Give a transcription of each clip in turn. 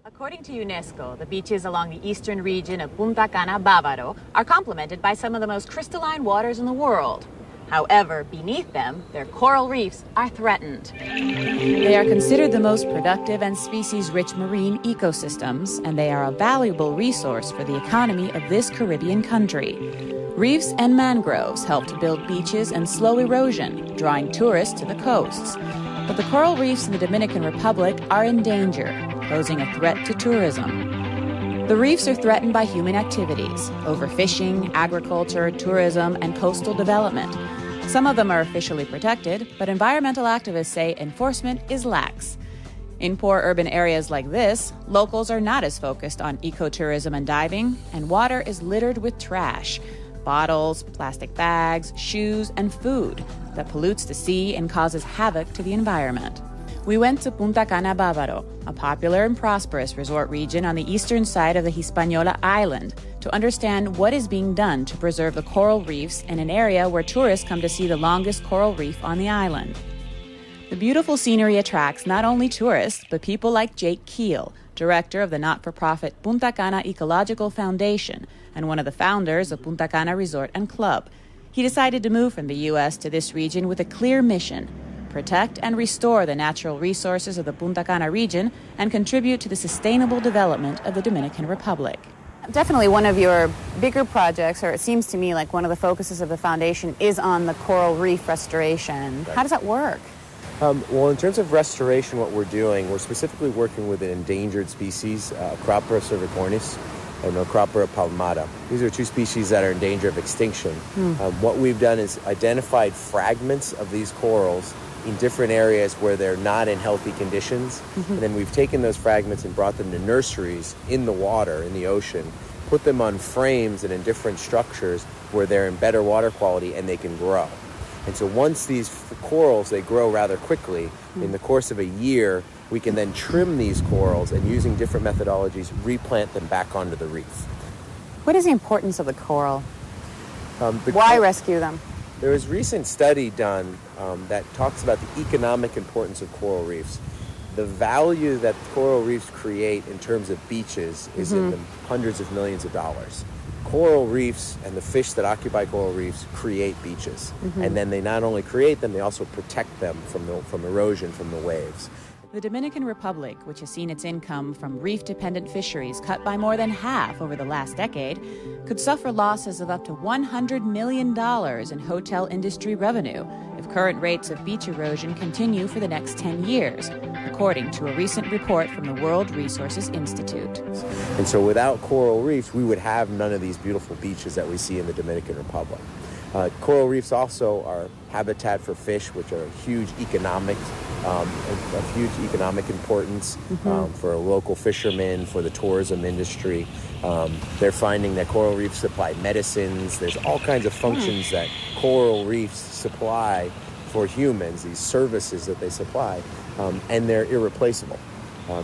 According to UNESCO, the beaches along the eastern region of Punta Cana, Bávaro, are complemented by some of the most crystalline waters in the world. However, beneath them, their coral reefs are threatened. They are considered the most productive and species-rich marine ecosystems, and they are a valuable resource for the economy of this Caribbean country. Reefs and mangroves help to build beaches and slow erosion, drawing tourists to the coasts. But the coral reefs in the Dominican Republic are in danger, posing a threat to tourism. The reefs are threatened by human activities, overfishing, agriculture, tourism, and coastal development. Some of them are officially protected, but environmental activists say enforcement is lax. In poor urban areas like this, locals are not as focused on ecotourism and diving, and water is littered with trash. Bottles, plastic bags, shoes, and food that pollutes the sea and causes havoc to the environment. We went to Punta Cana, Bávaro, a popular and prosperous resort region on the eastern side of the Hispaniola island, to understand what is being done to preserve the coral reefs in an area where tourists come to see the longest coral reef on the island. The beautiful scenery attracts not only tourists, but people like Jake Keel, director of the not-for-profit Punta Cana Ecological Foundation and one of the founders of Punta Cana Resort and Club. He decided to move from the U.S. to this region with a clear mission: protect and restore the natural resources of the Punta Cana region and contribute to the sustainable development of the Dominican Republic. Definitely one of your bigger projects, or it seems to me like one of the focuses of the foundation, is on the coral reef restoration. How does that work? Well, in terms of restoration, what we're doing, we're specifically working with an endangered species, Acropora cervicornis and Acropora palmata. These are two species that are in danger of extinction. What we've done is identified fragments of these corals in different areas where they're not in healthy conditions. And then we've taken those fragments and brought them to nurseries in the water, in the ocean, put them on frames and in different structures where they're in better water quality and they can grow. And so once these corals, they grow rather quickly, in the course of a year, we can then trim these corals and using different methodologies, replant them back onto the reef. What is the importance of the coral? Why rescue them? There was a recent study done that talks about the economic importance of coral reefs. The value that coral reefs create in terms of beaches is in the hundreds of millions of dollars. Coral reefs and the fish that occupy coral reefs create beaches. And then they not only create them, they also protect them from erosion from the waves. The Dominican Republic, which has seen its income from reef-dependent fisheries cut by more than half over the last decade, could suffer losses of up to $100 million in hotel industry revenue if current rates of beach erosion continue for the next 10 years, according to a recent report from the World Resources Institute. And so without coral reefs, we would have none of these beautiful beaches that we see in the Dominican Republic. Coral reefs also are habitat for fish, which are a huge economic importance for local fishermen, for the tourism industry. They're finding that coral reefs supply medicines. There's all kinds of functions that coral reefs supply for humans, these services that they supply, and they're irreplaceable.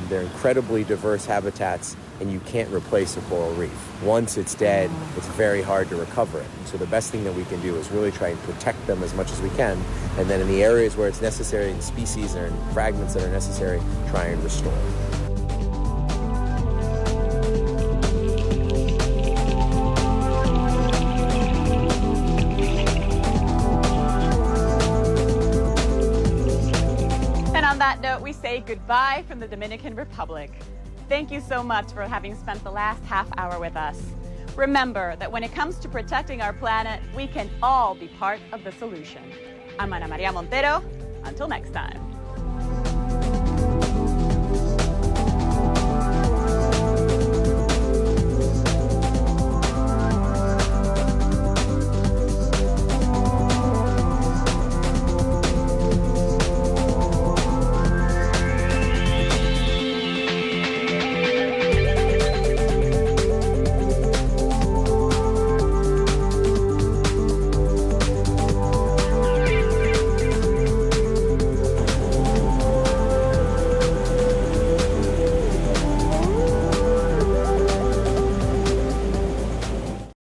They're incredibly diverse habitats, and you can't replace a coral reef. Once it's dead, it's very hard to recover it. And so the best thing that we can do is really try and protect them as much as we can, and then in the areas where it's necessary, in species and fragments that are necessary, try and restore. And on that note, we say goodbye from the Dominican Republic. Thank you so much for having spent the last half hour with us. Remember that when it comes to protecting our planet, we can all be part of the solution. I'm Ana Maria Montero. Until next time.